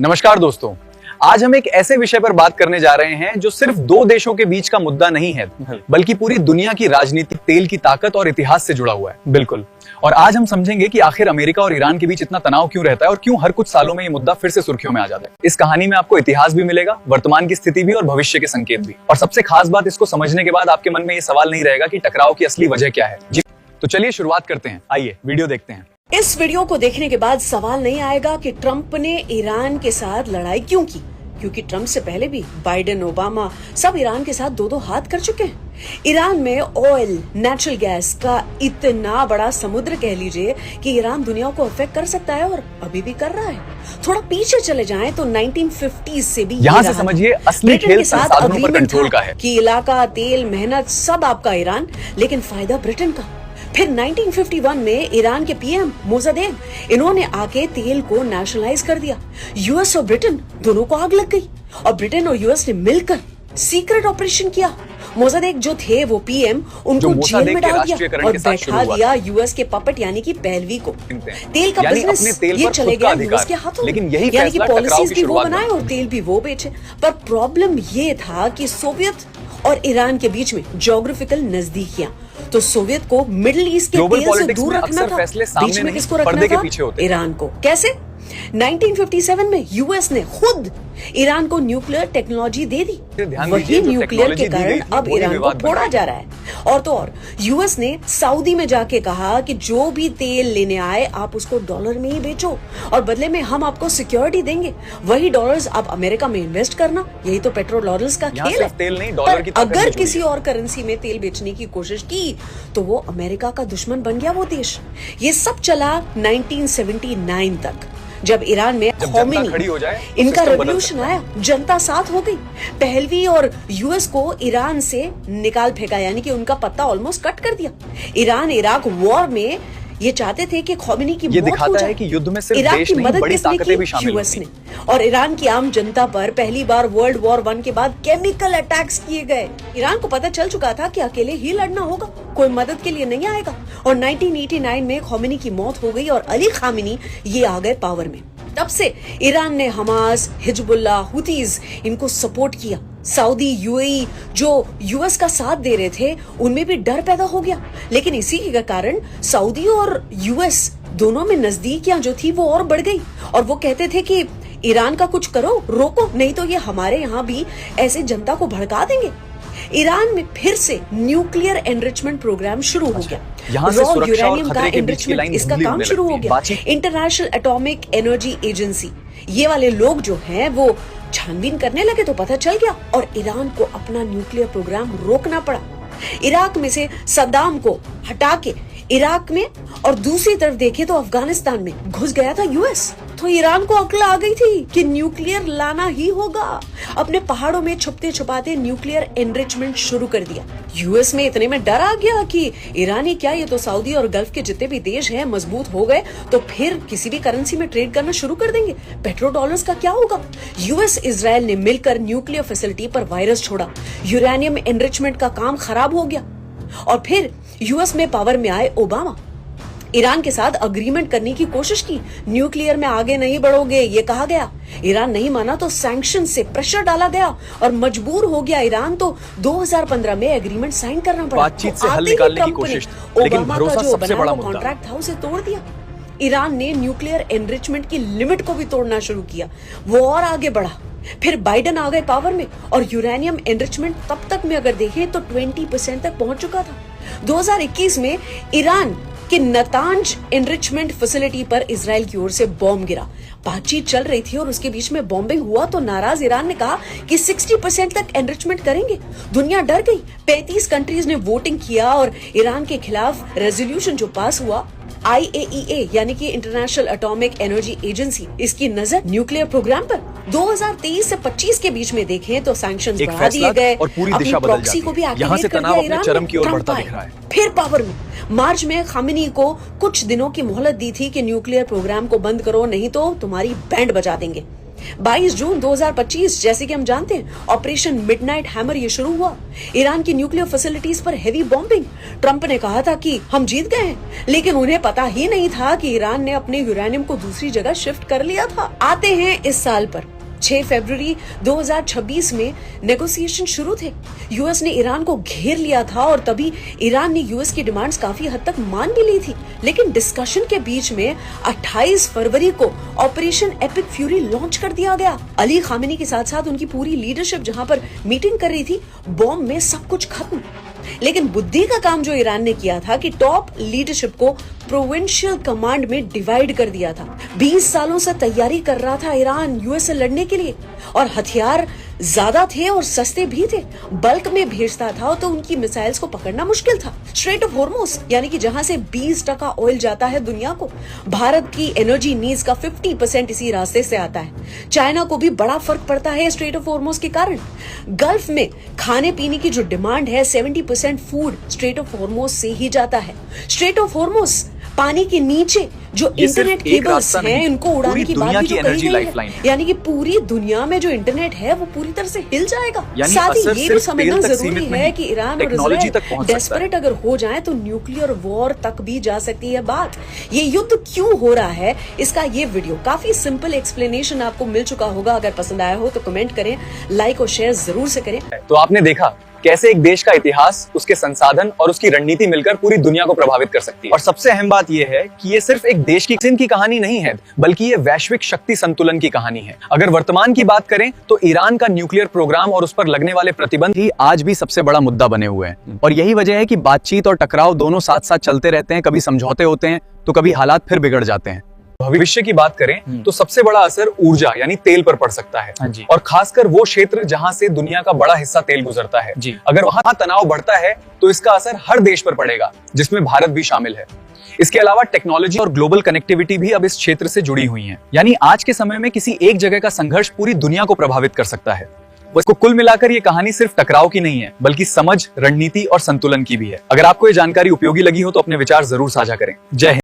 नमस्कार दोस्तों, आज हम एक ऐसे विषय पर बात करने जा रहे हैं जो सिर्फ दो देशों के बीच का मुद्दा नहीं है, बल्कि पूरी दुनिया की राजनीति, तेल की ताकत और इतिहास से जुड़ा हुआ है। बिल्कुल। और आज हम समझेंगे कि आखिर अमेरिका और ईरान के बीच इतना तनाव क्यों रहता है और क्यों हर कुछ सालों में ये मुद्दा फिर से सुर्खियों में आ जाता है। इस कहानी में आपको इतिहास भी मिलेगा, वर्तमान की स्थिति भी और भविष्य के संकेत भी। और सबसे खास बात, इसको समझने के बाद आपके मन में ये सवाल नहीं रहेगा कि टकराव की असली वजह क्या है। जी, तो चलिए शुरुआत करते हैं। आइए वीडियो देखते हैं। इस वीडियो को देखने के बाद सवाल नहीं आएगा कि ट्रंप ने ईरान के साथ लड़ाई क्यों की, क्योंकि ट्रंप से पहले भी बाइडेन, ओबामा सब ईरान के साथ दो हाथ कर चुके हैं। ईरान में ऑयल, नेचुरल गैस का इतना बड़ा समुद्र कह लीजिए कि ईरान दुनिया को अफेक्ट कर सकता है और अभी भी कर रहा है। थोड़ा पीछे चले जाएं तो 1950s से भी यहाँ से समझिए असली खेल संसाधनों पर कंट्रोल का है कि इलाका, तेल, मेहनत सब आपका ईरान, लेकिन फायदा ब्रिटेन का। फिर 1951 में ईरान के पीएम मोजादेक, इन्होंने आके तेल को नेशनलाइज कर दिया। यूएस और ब्रिटेन दोनों को आग लग गई और ब्रिटेन और यूएस ने मिलकर सीक्रेट ऑपरेशन किया। मोजादेक जो थे वो पीएम, उनको जेल में डाल दिया और बैठा दिया यूएस के पपेट यानी कि पहलवी को। तेल का बिजनेस ये चले गया यूएस के हाथों में, यानी कि पॉलिसीज भी वो बनाए और तेल भी वो बेचे। पर प्रॉब्लम ये था कि सोवियत और ईरान के बीच में ज्योग्राफिकल नजदीकियां, तो सोवियत को मिडिल ईस्ट के तेल से दूर रखना था, बीच में किसको रखना था? ईरान को। कैसे? 1957 में यूएस ने खुद ईरान को न्यूक्लियर टेक्नोलॉजी दे दी। वही न्यूक्लियर के कारण अब ईरान को फोड़ा जा रहा है। और तो और यूएस ने सऊदी में जाके कहा कि जो भी तेल लेने आए आप उसको डॉलर में ही बेचो और बदले में हम आपको सिक्योरिटी देंगे। वही डॉलर्स आप अमेरिका में इन्वेस्ट करना। यही तो पेट्रो डॉलर्स का खेल है। तेल नहीं, डॉलर की ताकत अगर किसी और करेंसी में तेल बेचने की कोशिश की तो वो अमेरिका का दुश्मन बन गया वो देश। ये सब चला 1979 तक, जब ईरान में खोमेनी, इनका रेवोल्यूशन आया, जनता साथ हो गई। पहलवी और यूएस को ईरान से निकाल फेंका, यानी कि उनका पत्ता ऑलमोस्ट कट कर दिया। ईरान इराक वॉर में ये चाहते थे कि खोमेनी की मौत हो जाए। कि युद्ध में सिर्फ इराक देश की नहीं, मदद बड़ी किसने ताकतें भी की? शामिल यूएस ने। और ईरान की आम जनता पर पहली बार वर्ल्ड वॉर 1 के बाद केमिकल अटैक्स किए गए। ईरान को पता चल चुका था कि अकेले ही लड़ना होगा, कोई मदद के लिए नहीं आएगा। और 1989 में खोमेनी की मौत हो गई और अली खामेनी ये आ गए पावर में। तब से ईरान ने हमास, हिजबुल्लाह, हुतीज इनको सपोर्ट किया। सऊदी, यूएई जो यूएस का साथ दे रहे थे, उनमें भी डर पैदा हो गया। लेकिन इसी के कारण सऊदी और यूएस दोनों में नजदीकियां जो थी वो और बढ़ गई और वो कहते थे कि ईरान का कुछ करो, रोको, नहीं तो ये हमारे यहाँ भी ऐसे जनता को भड़का देंगे। ईरान में फिर से न्यूक्लियर एनरिचमेंट प्रोग्राम शुरू हो गया। रॉ यूरेनियम का एनरिचमेंट, इसका काम शुरू हो गया। इंटरनेशनल एटॉमिक एनर्जी एजेंसी, ये वाले लोग जो हैं वो छानबीन करने लगे तो पता चल गया और ईरान को अपना न्यूक्लियर प्रोग्राम रोकना पड़ा। इराक में से सद्दाम को हटा के इराक में और दूसरी तरफ देखे तो अफगानिस्तान में घुस गया था यूएस। तो ईरान को अक्ल आ गई थी कि न्यूक्लियर लाना ही होगा। अपने पहाड़ों में छुपते छुपाते न्यूक्लियर एनरिचमेंट शुरू कर दिया। यूएस में इतने में डर आ गया कि ईरानी क्या, ये तो सऊदी और गल्फ के जितने भी देश हैं मजबूत हो गए तो फिर किसी भी करेंसी में ट्रेड करना शुरू कर देंगे। पेट्रो डॉलर्स का क्या होगा? यूएस, इजराइल ने मिलकर न्यूक्लियर फैसिलिटी पर वायरस छोड़ा। यूरेनियम एनरिचमेंट का काम खराब हो गया और फिर यूएस में पावर में आए ओबामा। ईरान के साथ अग्रीमेंट करने की कोशिश की, न्यूक्लियर में आगे नहीं बढ़ोगे ये कहा गया। ईरान नहीं माना तो सैंक्शन से प्रेशर डाला गया और मजबूर हो गया ईरान, तो 2015 में एग्रीमेंट साइन करना पड़ा। बातचीत से हल निकालने की कोशिश, लेकिन भरोसा सबसे बड़ा मुद्दा। कॉन्ट्रैक्ट था उसे तोड़ दिया। ईरान ने न्यूक्लियर एनरिचमेंट की लिमिट को भी तोड़ना शुरू किया, वो और आगे बढ़ा। फिर बाइडेन आ गए पावर में और यूरेनियम एनरिचमेंट तब तक में अगर देखें तो 20% तक पहुंच चुका था। 2021 में ईरान कि नतांज एनरिचमेंट फैसिलिटी पर इजराइल की ओर से बॉम्ब गिरा। बातचीत चल रही थी और उसके बीच में बॉम्बिंग हुआ तो नाराज ईरान ने कहा कि 60% तक एनरिचमेंट करेंगे। दुनिया डर गई। 35 कंट्रीज ने वोटिंग किया और ईरान के खिलाफ रेजोल्यूशन जो पास हुआ, IAEA यानी कि इंटरनेशनल एटॉमिक एनर्जी एजेंसी, इसकी नजर न्यूक्लियर प्रोग्राम पर। 2023 से 25 के बीच में देखें तो सैंक्शंस बढ़ा दिए गए और पूरी दिशा बदल जाती है। यहाँ से तनाव अपने चरम की ओर बढ़ता दिख रहा है। फिर पावर में मार्च में खामेनी को कुछ दिनों की मोहलत दी थी कि न्यूक्लियर प्रोग्राम को बंद करो नहीं तो तुम्हारी बैंड बजा देंगे। 22 जून 2025 जैसे कि हम जानते हैं ऑपरेशन मिडनाइट हैमर ये शुरू हुआ। ईरान की न्यूक्लियर फैसिलिटीज पर हेवी बॉम्बिंग। ट्रंप ने कहा था कि हम जीत गए हैं, लेकिन उन्हें पता ही नहीं था कि ईरान ने अपने यूरेनियम को दूसरी जगह शिफ्ट कर लिया था। आते हैं इस साल पर 6 फरवरी 2026 में नेगोशिएशन शुरू थे। यूएस ने ईरान को घेर लिया था और तभी ईरान ने यूएस की डिमांड्स काफी हद तक मान भी ली थी। लेकिन डिस्कशन के बीच में 28 फरवरी को ऑपरेशन एपिक फ्यूरी लॉन्च कर दिया गया। अली खामेनी के साथ साथ उनकी पूरी लीडरशिप जहां पर मीटिंग कर रही थी, बॉम्ब में सब कुछ खत्म। लेकिन बुद्धि का काम जो ईरान ने किया था कि टॉप लीडरशिप को प्रोविंशियल कमांड में डिवाइड कर दिया था। 20 सालों से तैयारी कर रहा था ईरान यूएस से लड़ने के लिए, और हथियार ज्यादा थे और सस्ते भी थे। बल्क में भेजता था तो उनकी मिसाइल्स को पकड़ना मुश्किल था। स्ट्रेट ऑफ हॉर्मुज यानी कि जहां से 20% ऑयल जाता है दुनिया को, भारत की एनर्जी नीड्स का 50% इसी रास्ते से आता है। चाइना को भी बड़ा फर्क पड़ता है स्ट्रेट ऑफ हॉर्मुज के कारण। गल्फ में खाने पीने की जो डिमांड है 70% फूड स्ट्रेट ऑफ हॉर्मुज से ही जाता है। स्ट्रेट ऑफ हॉर्मुज पानी के नीचे जो इंटरनेट केबल्स हैं इनको उड़ाने की बात भी जो कही गई है, यानी कि पूरी दुनिया में जो इंटरनेट है वो पूरी तरह से हिल जाएगा। साथ ही ये भी समझना जरूरी है कि ईरान और इजराइल डेस्परेट अगर हो जाए तो न्यूक्लियर वॉर तक भी जा सकती है बात। ये युद्ध क्यों हो रहा है, इसका ये वीडियो काफी सिंपल एक्सप्लेनेशन आपको मिल चुका होगा। अगर पसंद आया हो तो कमेंट करें, लाइक और शेयर जरूर से करें। तो आपने देखा कैसे एक देश का इतिहास, उसके संसाधन और उसकी रणनीति मिलकर पूरी दुनिया को प्रभावित कर सकती है। और सबसे अहम बात यह है कि ये सिर्फ एक देश की कहानी नहीं है, बल्कि ये वैश्विक शक्ति संतुलन की कहानी है। अगर वर्तमान की बात करें तो ईरान का न्यूक्लियर प्रोग्राम और उस पर लगने वाले प्रतिबंध ही आज भी सबसे बड़ा मुद्दा बने हुए हैं। और यही वजह है कि बातचीत और टकराव दोनों साथ साथ चलते रहते हैं। कभी समझौते होते हैं तो कभी हालात फिर बिगड़ जाते हैं। भविष्य की बात करें तो सबसे बड़ा असर ऊर्जा यानी तेल पर पड़ सकता है, और खासकर वो क्षेत्र जहां से दुनिया का बड़ा हिस्सा तेल गुजरता है। अगर वहां तनाव बढ़ता है तो इसका असर हर देश पर पड़ेगा, जिसमें भारत भी शामिल है। इसके अलावा टेक्नोलॉजी और ग्लोबल कनेक्टिविटी भी अब इस क्षेत्र से जुड़ी हुई है। यानी आज के समय में किसी एक जगह का संघर्ष पूरी दुनिया को प्रभावित कर सकता है। उसको कुल मिलाकर ये कहानी सिर्फ टकराव की नहीं है, बल्कि समझ, रणनीति और संतुलन की भी है। अगर आपको ये जानकारी उपयोगी लगी हो तो अपने विचार जरूर साझा करें। जय हिंद।